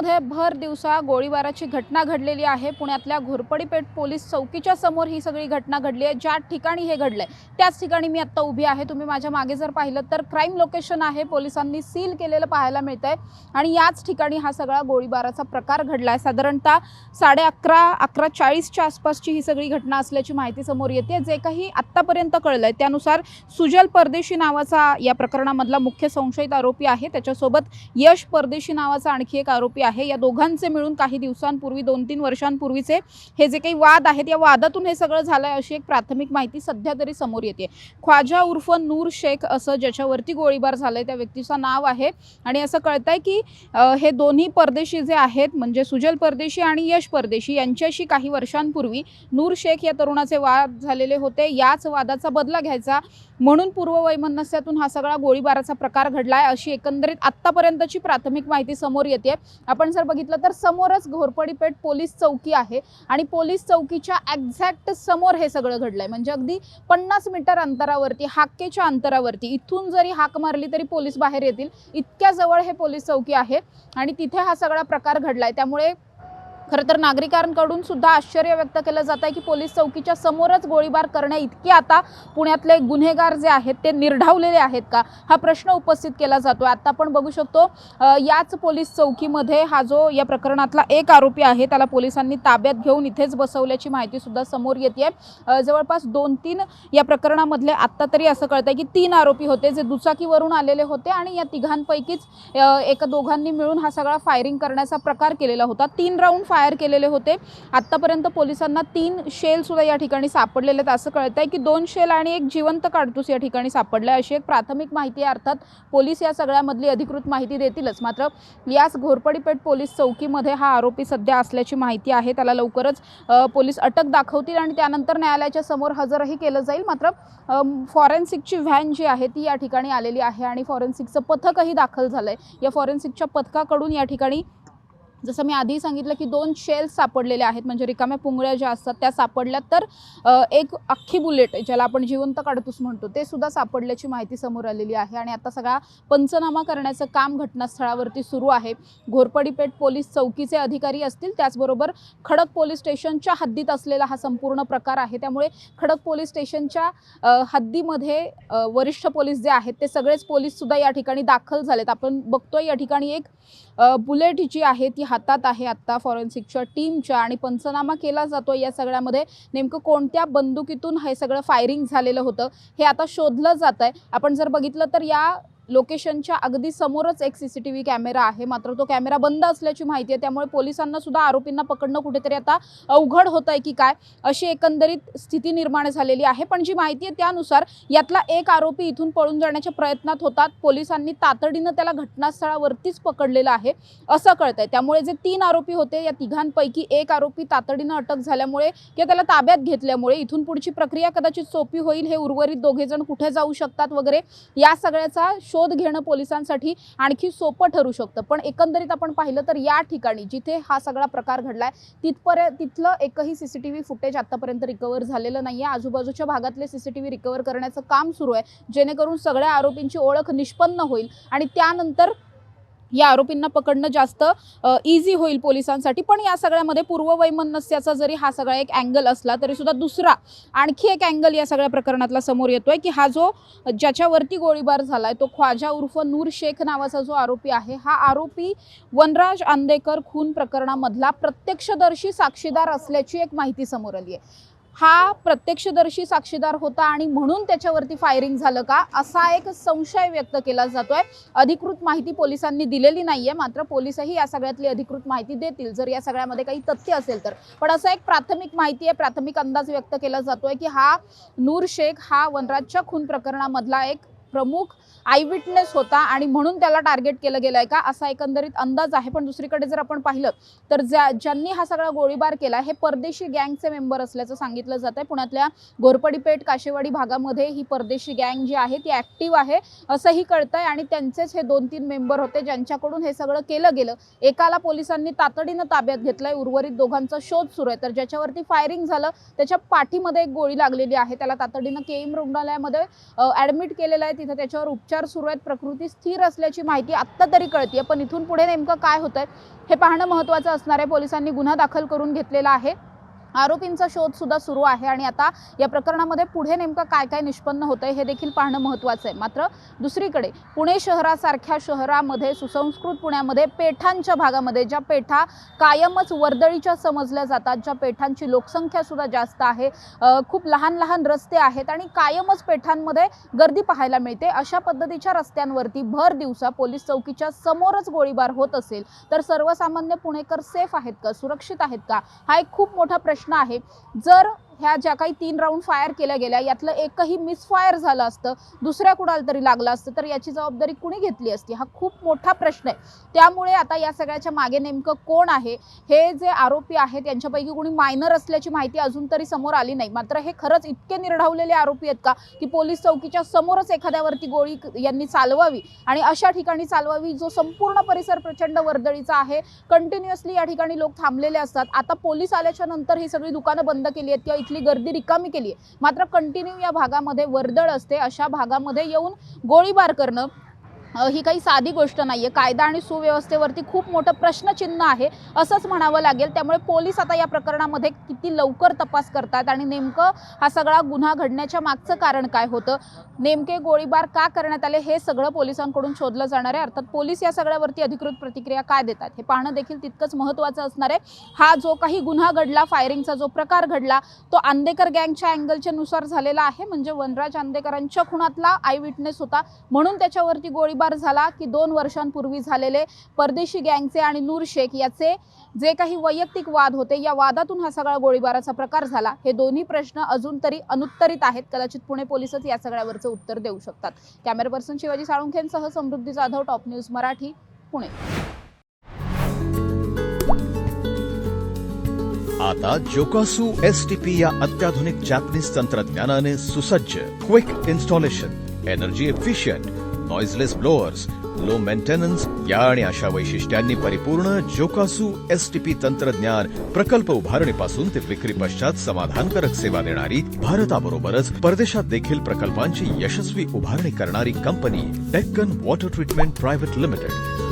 पुण्यामध्ये भर दिवसा गोळीबाराची घटना घडलेली आहे। पुण्यातल्या घोरपडी पेठ पोलीस चौकीच्या समोर ही सगळी घटना घडली आहे। ज्या ठिकाणी हे घडलंय त्याच ठिकाणी मी आता उभी आहे। तुम्ही माझ्या मागे जर पाहिलं तर क्राइम लोकेशन आहे, पोलिसांनी सील केलेलं पाहायला मिळतंय आणि याच ठिकाणी हा सगळा गोळीबाराचा प्रकार घडलाय। साधारणतः 11:40 च्या आसपासची ही सगळी घटना असल्याची माहिती समोर येते। जे काही आत्तापर्यंत कळलंय त्यानुसार सुजल परदेशी नावाचा या प्रकरणामधला मुख्य संशयित आरोपी आहे। त्याच्यासोबत यश परदेशी नावाचा आणखी एक आरोपी आहे। या दोघांचे मिळून काही दिवसांपूर्वी 2-3 वर्षांपूर्वीचे हे जे काही वाद आहेत या वादातून हे सगळं झालंय अशी एक प्राथमिक माहिती सध्या तरी समोर येते। ख्वाजा उर्फ नूर शेख असं ज्याच्यावरती गोळीबार झालाय त्या व्यक्तीचं नाव आहे आणि असं कळतंय की हे दोन्ही परदेशी जे आहेत म्हणजे सुजल परदेशी आणि यश परदेशी यांच्याशी काही वर्षांपूर्वी नूर शेख या तरुणाचे वाद झालेले होते। याच वादाचा बदला घ्यायचा म्हणून पूर्ववैमनस्यातून हा सगळा गोळीबाराचा प्रकार घडलाय अशी एकंदरीत आत्तापर्यंतची प्राथमिक माहिती समोर येते। आपण जर बघितलं तर समोरच घोरपडी पेठ पोलीस चौकी आहे आणि पोलीस चौकीच्या एक्झॅक्ट समोर हे सगळं घडलंय म्हणजे अगदी 50 मीटर अंतरावरती, हाकेच्या अंतरावरती। इथून जरी हाक मारली तरी पोलीस बाहेर येतील इतक्या जवळ हे पोलीस चौकी आहे आणि तिथे हा सगळा प्रकार घडलाय। त्यामुळे खरं तर नागरिकांकडून सुद्धा आश्चर्य व्यक्त केलं जात आहे की पोलीस चौकीच्या समोरच गोळीबार करणे इतके आता पुण्यातले गुन्हेगार जे आहेत ते निर्ढावलेले आहेत का हा प्रश्न उपस्थित केला जातो। आता आपण बघू शकतो याच पोलीस चौकीमध्ये हा जो या प्रकरणातला एक आरोपी आहे त्याला पोलिसांनी ताब्यात घेऊन इथेच बसवल्याची माहिती सुद्धा समोर येते। जवळपास 2-3 या प्रकरणामधले आता तरी असं कळतंय की 3 आरोपी होते जे दुचाकीवरून आलेले होते आणि या तिघांपैकीच एका दोघांनी मिळून हा सगळा फायरिंग करण्याचा प्रकार केलेला होता। 3 राऊंड फायर केलेले होते। आतापर्यंत पोलिसांना 3 शेल सुद्धा या ठिकाणी सापडलेले आहेत। असं कळतंय की 2 शेल आणि एक जिवंत काडतूस या ठिकाणी सापडलाय अशी एक प्राथमिक माहिती आहे। अर्थात पोलीस या सगळ्यामधली अधिकृत माहिती देतीलच, मात्र याच घोरपडी पेठ पोलीस चौकीमध्ये हा आरोपी सध्या असल्याची माहिती आहे। त्याला लवकरच पोलीस अटक दाखवतील आणि त्यानंतर न्यायालयाच्या समोर हजरही केलं जाईल। मात्र फॉरेन्सिकची व्हॅन जी आहे ती या ठिकाणी आलेली आहे आणि फॉरेन्सिकचं पथकही दाखल झालंय। या फॉरेन्सिकच्या पथकाकडून या ठिकाणी जसं मी आधी सांगितलं की 2 शेल्स सापडलेले आहेत म्हणजे रिकाम्या पुंगळ्या ज्या असतात त्या सापडल्या, तर एक अख्खी बुलेट ज्याला आपण जिवंत काडतूस म्हणतो ते सुद्धा सापडल्याची माहिती समोर आलेली आहे आणि आता सगळा पंचनामा करण्याचं काम घटनास्थळावरती सुरू आहे। घोरपडी पेठ पोलीस चौकीचे अधिकारी असतील, त्याचबरोबर खडक पोलीस स्टेशनच्या हद्दीत असलेला हा संपूर्ण प्रकार आहे। त्यामुळे खडक पोलीस स्टेशनच्या हद्दीमध्ये वरिष्ठ पोलीस जे आहेत ते सगळेच पोलीस सुद्धा या ठिकाणी दाखल झालेत। आपण बघतोय या ठिकाणी एक बुलेट जी आहे ती हातात आहे आता फॉरेन्सिकच्या टीमच्या आणि पंचनामा केला जातो। या सगळ्यामध्ये नेमकं कोणत्या बंदुकीतून हे सगळं फायरिंग झालेलं होतं हे आता शोधलं जात आहे। आपण जर बघितलं तर या लोकेशनच्या अगदी समोरच एक सीसीटीव्ही कॅमेरा आहे, मात्र तो कॅमेरा बंद असल्याची माहिती आहे। त्यामुळे पोलिसांना सुद्धा आरोपींना पकडणं कुठेतरी आता अवघड होत आहे की काय अशी एकंदरीत स्थिती निर्माण झालेली आहे। पण जी माहिती आहे त्यानुसार यातला एक आरोपी इथून पळून जाण्याच्या प्रयत्नात होता। पोलिसांनी तातडीनं त्याला घटनास्थळावरतीच पकडलेलं आहे असं कळतंय। त्यामुळे जे 3 आरोपी होते या तिघांपैकी एक आरोपी तातडीनं अटक झाल्यामुळे किंवा त्याला ताब्यात घेतल्यामुळे इथून पुढची प्रक्रिया कदाचित सोपी होईल। हे उर्वरित दोघे जण कुठे जाऊ शकतात वगैरे या सगळ्याचा शोध घेणं पोलिसांसाठी आणखी सोपं ठरू शकतं। पण एकंदरीत आपण पाहिलं तर या ठिकाणी जिथे हा सगळा प्रकार घडलाय तिथलं एकही सीसीटीव्ही फुटेज आतापर्यंत रिकव्हर झालेलं नाहीये। आजूबाजूच्या भागातले सीसीटीव्ही रिकव्हर करण्याचं काम सुरू आहे जेणेकरून सगळ्या आरोपींची ओळख निष्पन्न होईल आणि त्यानंतर या आरोपींना पकडणं जास्त इझी होईल पोलिसांसाठी। पण या सगळ्यामध्ये पूर्ववैमनस्याचा जरी हा सगळा एक अँगल असला तरी सुद्धा दुसरा आणखी एक अँगल या सगळ्या प्रकरणातला समोर येतोय की हा जो ज्याच्यावरती गोळीबार झालाय तो ख्वाजा उर्फ नूर शेख नावाचा जो आरोपी आहे हा आरोपी वनराज आंदेकर खून प्रकरणामधला प्रत्यक्षदर्शी साक्षीदार असल्याची एक माहिती समोर आली आहे। हा प्रत्यक्षदर्शी साक्षीदार होता आणि म्हणून त्याच्यावरती फायरिंग झालं का असा एक संशय व्यक्त केला जातोय। अधिकृत माहिती पोलिसांनी दिलेली नाहीये, मात्र पोलिसही या सगळ्यातली अधिकृत माहिती देतील जर या सगळ्यामध्ये काही तथ्य असेल तर। पण असा एक प्राथमिक माहिती आहे, प्राथमिक अंदाज व्यक्त केला जातोय की हा नूर शेख हा वनराजच्या खून प्रकरणामधला एक प्रमुख आय विटनेस होता आणि म्हणून त्याला टार्गेट केलं गेलंय का असा एकंदरीत अंदाज आहे। पण दुसरीकडे जर आपण पाहिलं तर ज्यांनी हा सगळा गोळीबार केला हे परदेशी गँगचे मेंबर असल्याचं सांगितलं जात आहे। पुण्यातल्या घोरपडी पेठ काशेवाडी भागामध्ये ही परदेशी गँग जी आहे ती ॲक्टिव्ह आहे असंही कळतंय आणि त्यांचेच हे 2-3 मेंबर होते ज्यांच्याकडून हे सगळं केलं गेलं। एकाला पोलिसांनी तातडीनं ताब्यात घेतलंय, उर्वरित दोघांचा शोध सुरू आहे। तर ज्याच्यावरती फायरिंग झालं त्याच्या पाठीमध्ये एक गोळी लागलेली आहे, त्याला तातडीनं केईएम रुग्णालयामध्ये ॲडमिट केलेलं आहे। तिथे त्याच्यावर उपचार सुरू आहेत, प्रकृती स्थिर असल्याची माहिती आत्ता तरी कळते. पण इथून पुढे नेमकं काय होतंय हे पाहणं महत्त्वाचं असणार आहे. पोलिसांनी गुन्हा दाखल करून घेतलेला आहे, आरोपींचा शोध सुद्धा सुरू आहे आणि आता या प्रकरणामध्ये पुढे नेमकं काय काय निष्पन्न होतंय हे देखील पाहणं महत्त्वाचं आहे. मात्र दुसरीकडे पुणे शहरासारख्या शहरामध्ये, सुसंस्कृत पुण्यामध्ये पेठांच्या भागामध्ये, ज्या पेठा कायमच वर्दळीच्या समजल्या जातात, ज्या पेठांची लोकसंख्या सुद्धा जास्त आहे, खूप लहान लहान रस्ते आहेत आणि कायमच पेठांमध्ये गर्दी पाहायला मिळते, अशा पद्धतीच्या रस्त्यांवरती भर दिवसा पोलीस चौकीच्या समोरच गोळीबार होत असेल तर सर्वसामान्य पुणेकर सेफ आहेत का, सुरक्षित आहेत का, हा एक खूप मोठा प्रश्न आहे. जर ह्या ज्या काही 3 राऊंड फायर केल्या गेल्या यातलं एकही मिसफायर झालं असतं, दुसऱ्या कुणाला तरी लागलं असतं तर याची जबाबदारी कुणी घेतली असती, हा खूप मोठा प्रश्न आहे. त्यामुळे आता या सगळ्याच्या मागे नेमकं कोण आहे, हे जे आरोपी आहेत यांच्यापैकी कोणी मायनर असल्याची माहिती अजून तरी समोर आली नाही. मात्र हे खरंच इतके निर्ढावलेले आरोपी आहेत का की पोलीस चौकीच्या समोरच एखाद्यावरती गोळी यांनी चालवावी आणि अशा ठिकाणी चालवावी जो संपूर्ण परिसर प्रचंड वर्दळीचा आहे, कंटिन्युअसली या ठिकाणी लोक थांबलेले असतात. आता पोलीस आल्याच्या नंतर ही सगळी दुकानं बंद केली आहेत किंवा इथली गर्दी रिकामी केली आहे, मात्र कंटिन्यू या भागामध्ये वर्दळ असते. अशा भागामध्ये येऊन गोळीबार करणं ही काही साधी गोष्ट नाहीये. कायदा आणि सुव्यवस्थेवरती खूप मोठं प्रश्नचिन्ह आहे असंच म्हणावं लागेल. त्यामुळे पोलीस आता या प्रकरणामध्ये किती लवकर तपास करतात आणि नेमकं हा सगळा गुन्हा घडण्याच्या मागचं कारण काय होतं, नेमके गोळीबार का करण्यात आले, हे सगळं पोलिसांकडून शोधलं जाणार आहे. अर्थात पोलीस या सगळ्यावरती अधिकृत प्रतिक्रिया काय देतात हे पाहणं देखील तितकंच महत्त्वाचं असणार आहे. हा जो काही गुन्हा घडला, फायरिंगचा जो प्रकार घडला, तो आंदेकर गँगच्या अँगलच्या नुसार झालेला आहे. म्हणजे वनराज आंदेकरांच्या खुनातला आय विटनेस होता म्हणून त्याच्यावरती गोळीबार झाला की 2 वर्षांपूर्वी झालेले परदेशी गँगचे आणि नूर शेख याचे जे काही वैयक्तिक वाद होते, या वादातून हा सगळा गोळीबाराचा प्रकार झाला. हे दोन्ही प्रश्न अजून तरी अनुत्तरित आहेत. कदाचित पुणे पोलीसच या सगळ्यावरचं उत्तर देऊ शकतात. कॅमेरा पर्सन शिवाजी साळुंखेंसह समृद्धी जाधव, टॉप न्यूज मराठी, पुणे. आता जोकासू STP या अत्याधुनिक जॅपनीज तंत्रज्ञानाने सुसज्ज, quick installation, energy efficient, noiseless blowers, low maintenance या आणि अशा वैशिष्ट्यांनी परिपूर्ण जोकासू STP तंत्रज्ञान प्रकल्प उभारणीपासून ते विक्री पश्चात समाधानकारक सेवा देणारी, भारताबरोबरच परदेशात देखील प्रकल्पांची यशस्वी उभारणी करणारी company Deccan water treatment private limited.